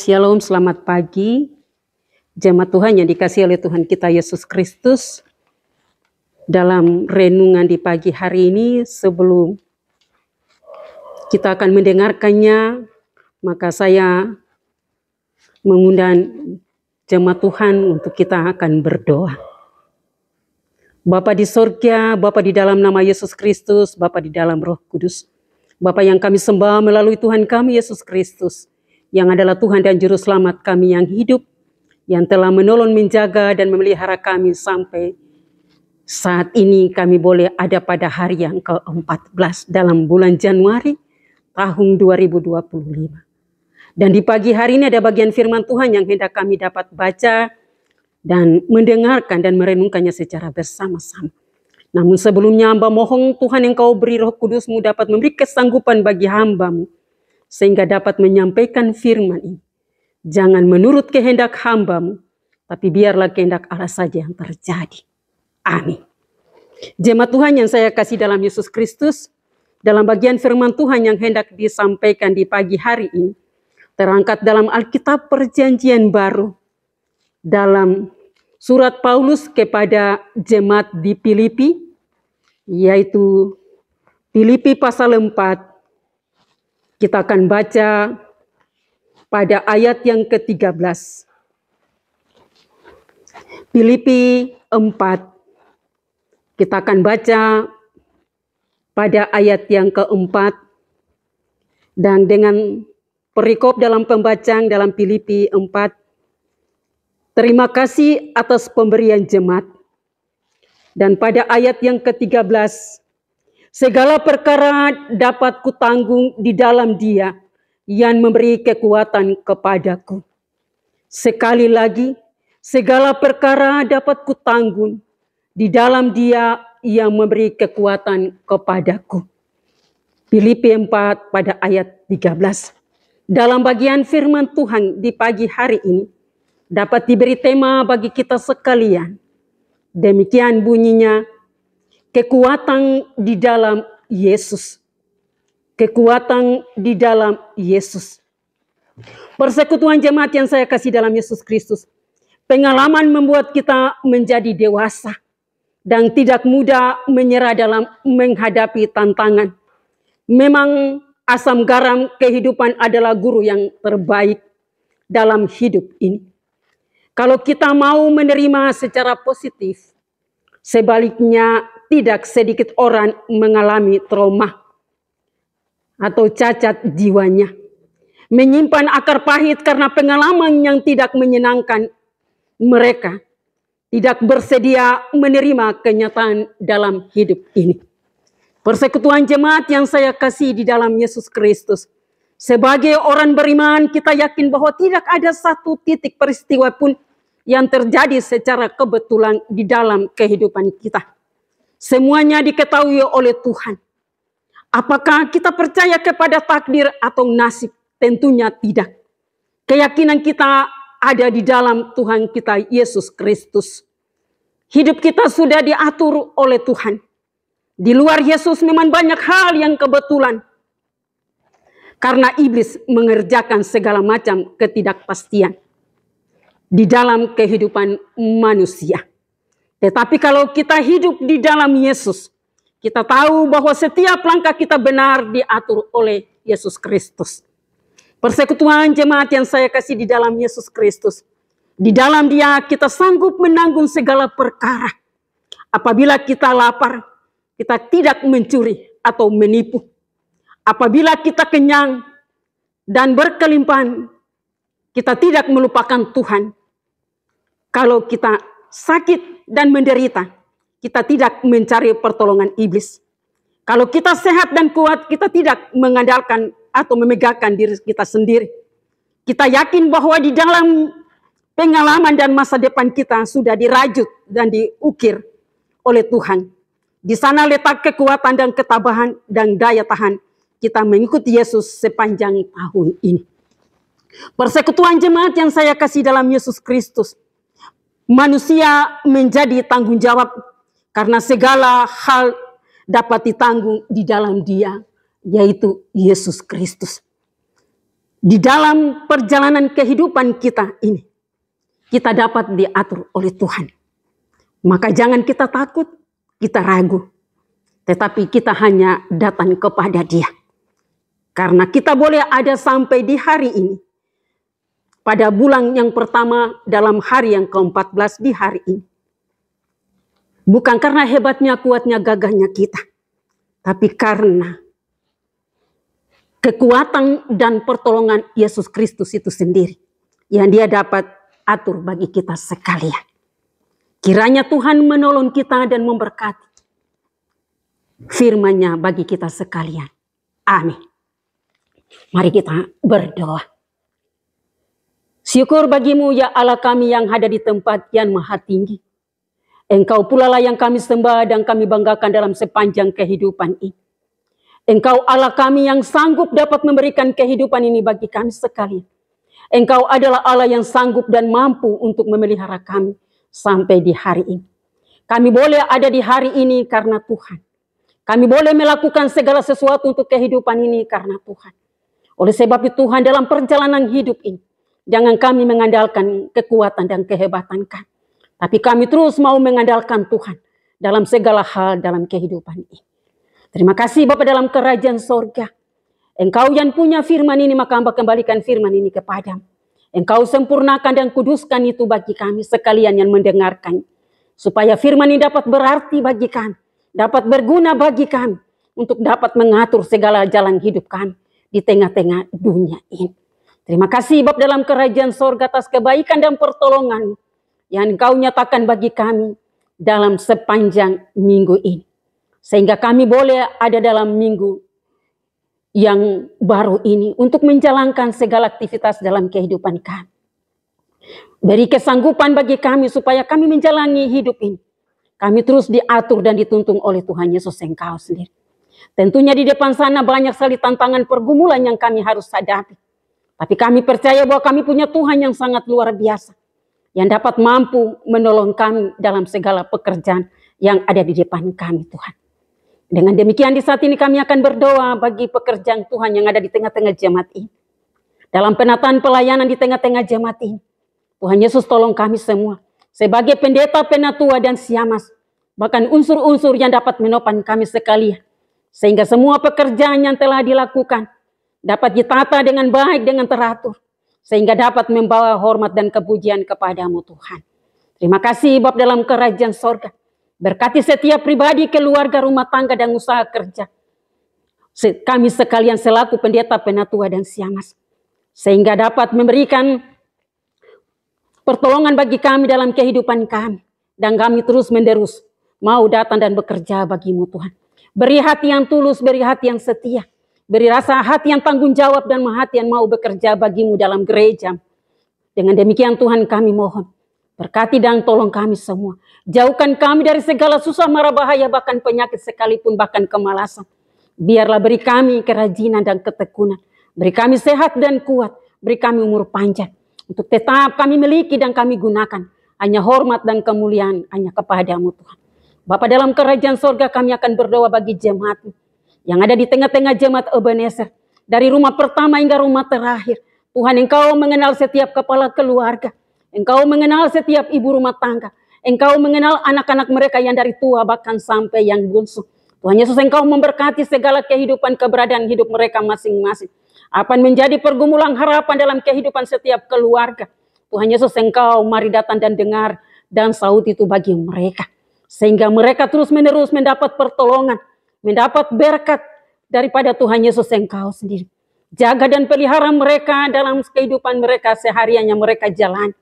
Shalom, selamat pagi. Jemaat Tuhan yang dikasihi oleh Tuhan kita Yesus Kristus. Dalam renungan di pagi hari ini, sebelum kita akan mendengarkannya, maka saya mengundang jemaat Tuhan untuk kita akan berdoa. Bapa di sorga, Bapa di dalam nama Yesus Kristus, Bapa di dalam Roh Kudus. Bapa yang kami sembah melalui Tuhan kami Yesus Kristus, yang adalah Tuhan dan Juru Selamat kami yang hidup, yang telah menolong, menjaga, dan memelihara kami sampai saat ini kami boleh ada pada hari yang ke-14 dalam bulan Januari tahun 2025. Dan di pagi hari ini ada bagian firman Tuhan yang hendak kami dapat baca dan mendengarkan dan merenungkannya secara bersama-sama. Namun sebelumnya hamba mohon Tuhan Engkau beri Roh Kudus-Mu dapat memberi kesanggupan bagi hamba-Mu, sehingga dapat menyampaikan firman ini. Jangan menurut kehendak hamba-Mu, tapi biarlah kehendak Allah saja yang terjadi. Amin. Jemaat Tuhan yang saya kasih dalam Yesus Kristus, dalam bagian firman Tuhan yang hendak disampaikan di pagi hari ini, terangkat dalam Alkitab Perjanjian Baru, dalam surat Paulus kepada jemaat di Filipi, yaitu Filipi pasal 4, kita akan baca pada ayat yang ke-13. Filipi 4. Kita akan baca pada ayat yang ke-4. Dan dengan perikop dalam pembacaan dalam Filipi 4. Terima kasih atas pemberian jemaat. Dan pada ayat yang ke-13. Segala perkara dapat kutanggung di dalam Dia yang memberi kekuatan kepadaku. Sekali lagi, segala perkara dapat kutanggung di dalam Dia yang memberi kekuatan kepadaku. Filipi 4 pada ayat 13. Dalam bagian firman Tuhan di pagi hari ini dapat diberi tema bagi kita sekalian. Demikian bunyinya, kekuatan di dalam Yesus. Kekuatan di dalam Yesus. Persekutuan jemaat yang saya kasih dalam Yesus Kristus. Pengalaman membuat kita menjadi dewasa. Dan tidak mudah menyerah dalam menghadapi tantangan. Memang asam garam kehidupan adalah guru yang terbaik dalam hidup ini. Kalau kita mau menerima secara positif, sebaliknya tidak sedikit orang mengalami trauma atau cacat jiwanya. Menyimpan akar pahit karena pengalaman yang tidak menyenangkan mereka. Tidak bersedia menerima kenyataan dalam hidup ini. Persekutuan jemaat yang saya kasih di dalam Yesus Kristus. Sebagai orang beriman kita yakin bahwa tidak ada satu titik peristiwa pun yang terjadi secara kebetulan di dalam kehidupan kita. Semuanya diketahui oleh Tuhan. Apakah kita percaya kepada takdir atau nasib? Tentunya tidak. Keyakinan kita ada di dalam Tuhan kita Yesus Kristus. Hidup kita sudah diatur oleh Tuhan. Di luar Yesus memang banyak hal yang kebetulan. Karena iblis mengerjakan segala macam ketidakpastian di dalam kehidupan manusia. Tetapi kalau kita hidup di dalam Yesus, kita tahu bahwa setiap langkah kita benar diatur oleh Yesus Kristus. Persekutuan jemaat yang saya kasih di dalam Yesus Kristus. Di dalam Dia kita sanggup menanggung segala perkara. Apabila kita lapar, kita tidak mencuri atau menipu. Apabila kita kenyang dan berkelimpahan, kita tidak melupakan Tuhan. Kalau kita sakit dan menderita, kita tidak mencari pertolongan iblis. Kalau kita sehat dan kuat, kita tidak mengandalkan atau memegahkan diri kita sendiri. Kita yakin bahwa di dalam pengalaman dan masa depan kita sudah dirajut dan diukir oleh Tuhan. Di sana letak kekuatan dan ketabahan dan daya tahan kita mengikuti Yesus sepanjang tahun ini. Persekutuan jemaat yang saya kasih dalam Yesus Kristus. Manusia menjadi tanggung jawab karena segala hal dapat ditanggung di dalam Dia, yaitu Yesus Kristus. di dalam perjalanan kehidupan kita ini, kita dapat diatur oleh Tuhan. Maka jangan kita takut, kita ragu. Tetapi kita hanya datang kepada Dia. Karena kita boleh ada sampai di hari ini. Pada bulan yang pertama dalam hari yang ke-14 di hari ini. Bukan karena hebatnya, kuatnya, gagahnya kita. Tapi karena kekuatan dan pertolongan Yesus Kristus itu sendiri. Yang Dia dapat atur bagi kita sekalian. Kiranya Tuhan menolong kita dan memberkati firman-Nya bagi kita sekalian. Amin. Mari kita berdoa. Syukur bagimu ya Allah kami yang ada di tempat yang maha tinggi. Engkau pula lah yang kami sembah dan kami banggakan dalam sepanjang kehidupan ini. Engkau Allah kami yang sanggup dapat memberikan kehidupan ini bagi kami sekalian. Engkau adalah Allah yang sanggup dan mampu untuk memelihara kami sampai di hari ini. Kami boleh ada di hari ini karena Tuhan. Kami boleh melakukan segala sesuatu untuk kehidupan ini karena Tuhan. Oleh sebab itu Tuhan dalam perjalanan hidup ini, jangan kami mengandalkan kekuatan dan kehebatan kami. Tapi kami terus mau mengandalkan Tuhan dalam segala hal dalam kehidupan ini. Terima kasih Bapa dalam kerajaan sorga. Engkau yang punya firman ini, maka Hamba kembalikan firman ini kepadamu. Engkau sempurnakan dan kuduskan itu bagi kami sekalian yang mendengarkan. Supaya firman ini dapat berarti bagi kami. Dapat berguna bagi kami untuk dapat mengatur segala jalan hidup kami di tengah-tengah dunia ini. Terima kasih Bapa dalam kerajaan sorga atas kebaikan dan pertolongan yang Engkau nyatakan bagi kami dalam sepanjang minggu ini. Sehingga kami boleh ada dalam minggu yang baru ini untuk menjalankan segala aktivitas dalam kehidupan kami. Beri kesanggupan bagi kami supaya kami menjalani hidup ini. Kami terus diatur dan dituntun oleh Tuhan Yesus Engkau sendiri. Tentunya di depan sana banyak sekali tantangan pergumulan yang kami harus hadapi. Tapi kami percaya bahwa kami punya Tuhan yang sangat luar biasa. Yang dapat mampu menolong kami dalam segala pekerjaan yang ada di depan kami Tuhan. Dengan demikian di saat ini kami akan berdoa bagi pekerjaan Tuhan yang ada di tengah-tengah jemaat ini. Dalam penataan pelayanan di tengah-tengah jemaat ini. Tuhan Yesus tolong kami semua. Sebagai pendeta, penatua dan siamas. Bahkan unsur-unsur yang dapat menopang kami sekalian. Sehingga semua pekerjaan yang telah dilakukan dapat ditata dengan baik, dengan teratur. Sehingga dapat membawa hormat dan kepujian kepadamu Tuhan. Terima kasih Bapa dalam kerajaan sorga. Berkati setiap pribadi, keluarga, rumah tangga dan usaha kerja. Kami sekalian selaku pendeta, penatua dan siamas. Sehingga dapat memberikan pertolongan bagi kami dalam kehidupan kami. Dan kami terus menerus mau datang dan bekerja bagimu Tuhan. Beri hati yang tulus, beri hati yang setia. Beri rasa hati yang tanggung jawab dan hati yang mau bekerja bagimu dalam gereja. Dengan demikian Tuhan kami mohon. Berkati dan tolong kami semua. Jauhkan kami dari segala susah mara bahaya, bahkan penyakit sekalipun, bahkan kemalasan. Biarlah beri kami kerajinan dan ketekunan. Beri kami sehat dan kuat. Beri kami umur panjang. Untuk tetap kami miliki dan kami gunakan. Hanya hormat dan kemuliaan hanya kepadamu Tuhan. Bapa dalam kerajaan sorga kami akan berdoa bagi jemaat yang ada di tengah-tengah jemaat Ebenezer. Dari rumah pertama hingga rumah terakhir. Tuhan Engkau mengenal setiap kepala keluarga. Engkau mengenal setiap ibu rumah tangga. Engkau mengenal anak-anak mereka yang dari tua bahkan sampai yang bungsu. Tuhan Yesus Engkau memberkati segala kehidupan keberadaan hidup mereka masing-masing. Apa menjadi pergumulan harapan dalam kehidupan setiap keluarga. Tuhan Yesus Engkau mari datang dan dengar dan saut itu bagi mereka. Sehingga mereka terus menerus mendapat pertolongan. Mendapat berkat daripada Tuhan Yesus Engkau sendiri. Jaga dan pelihara mereka dalam kehidupan mereka seharian yang mereka jalan.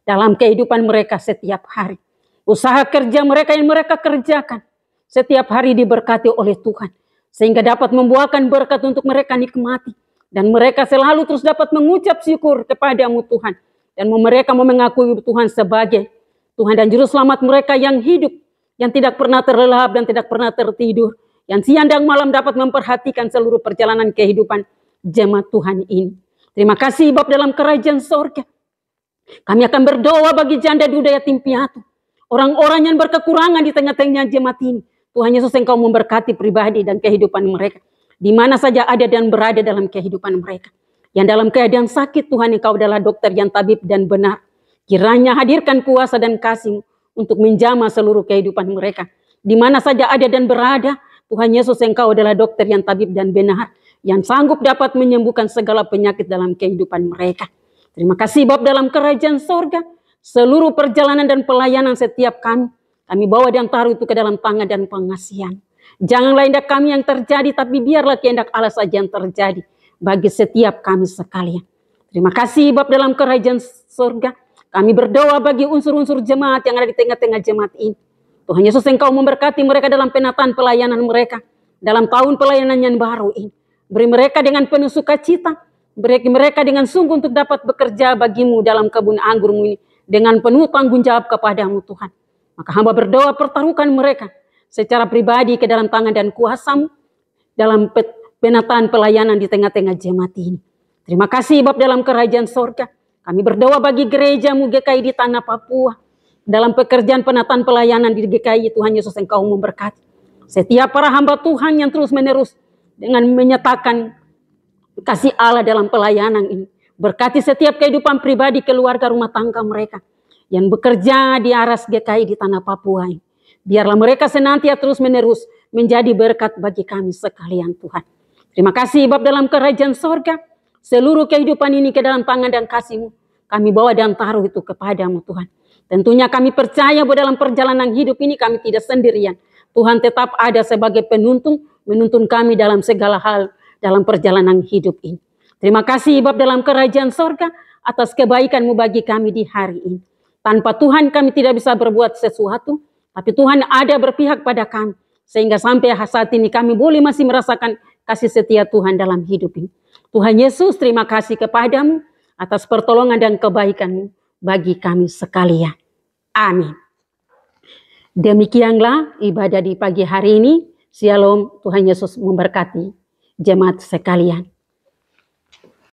Dalam kehidupan mereka setiap hari. Usaha kerja mereka yang mereka kerjakan. Setiap hari diberkati oleh Tuhan. Sehingga dapat membuahkan berkat untuk mereka nikmati. Dan mereka selalu terus dapat mengucap syukur kepadamu Tuhan. Dan mereka mau mengakui Tuhan sebagai Tuhan dan Juru Selamat mereka yang hidup. Yang tidak pernah terlelap dan tidak pernah tertidur. Yang siang dan malam dapat memperhatikan seluruh perjalanan kehidupan jemaat Tuhan ini. Terima kasih Bapa dalam kerajaan sorga. Kami akan berdoa bagi janda duda yatim piatu. Orang-orang yang berkekurangan di tengah-tengah jemaat ini. Tuhan Yesus Engkau memberkati pribadi dan kehidupan mereka. Di mana saja ada dan berada dalam kehidupan mereka. Yang dalam keadaan sakit, Tuhan Engkau adalah dokter yang tabib dan benar. Kiranya hadirkan kuasa dan kasih untuk menjamah seluruh kehidupan mereka. Di mana saja ada dan berada, Tuhan Yesus Engkau adalah dokter yang tabib dan benar, yang sanggup dapat menyembuhkan segala penyakit dalam kehidupan mereka. Terima kasih Bapa dalam kerajaan sorga, seluruh perjalanan dan pelayanan setiap kami bawa dan taruh itu ke dalam tangan dan pengasihan. Janganlah kehendak kami yang terjadi, tapi biarlah kehendak Allah saja yang terjadi bagi setiap kami sekalian. Terima kasih Bapa dalam kerajaan sorga. Kami berdoa bagi unsur-unsur jemaat yang ada di tengah-tengah jemaat ini. Tuhan Yesus Engkau memberkati mereka dalam penataan pelayanan mereka, dalam tahun pelayanan yang baru ini. Beri mereka dengan penuh sukacita, beri mereka dengan sungguh untuk dapat bekerja bagimu dalam kebun anggurmu ini, dengan penuh tanggung jawab kepadamu Tuhan. Maka hamba berdoa pertaruhkan mereka secara pribadi ke dalam tangan dan kuasa-Mu dalam penataan pelayanan di tengah-tengah jemaat ini. Terima kasih Bapa dalam kerajaan sorga. Kami berdoa bagi gereja-Mu GKI di tanah Papua. Dalam pekerjaan penataan pelayanan di GKI, Tuhan Yesus Engkau memberkati setiap para hamba Tuhan yang terus menerus dengan menyatakan kasih Allah dalam pelayanan ini. Berkati setiap kehidupan pribadi, keluarga, rumah tangga mereka yang bekerja di aras GKI di tanah Papua ini. Biarlah mereka senantiasa terus menerus menjadi berkat bagi kami sekalian Tuhan. Terima kasih Bapa dalam kerajaan sorga. Seluruh kehidupan ini ke dalam tangan dan kasih-Mu. Kami bawa dan taruh itu kepadamu Tuhan. Tentunya kami percaya bahwa dalam perjalanan hidup ini kami tidak sendirian. Tuhan tetap ada sebagai menuntun kami dalam segala hal dalam perjalanan hidup ini. Terima kasih Bapa dalam kerajaan sorga atas kebaikan-Mu bagi kami di hari ini. Tanpa Tuhan kami tidak bisa berbuat sesuatu, tapi Tuhan ada berpihak pada kami. Sehingga sampai saat ini kami boleh masih merasakan kasih setia Tuhan dalam hidup ini. Tuhan Yesus, terima kasih kepadamu atas pertolongan dan kebaikan-Mu bagi kami sekalian. Amin. Demikianlah ibadah di pagi hari ini. Shalom, Tuhan Yesus memberkati jemaat sekalian.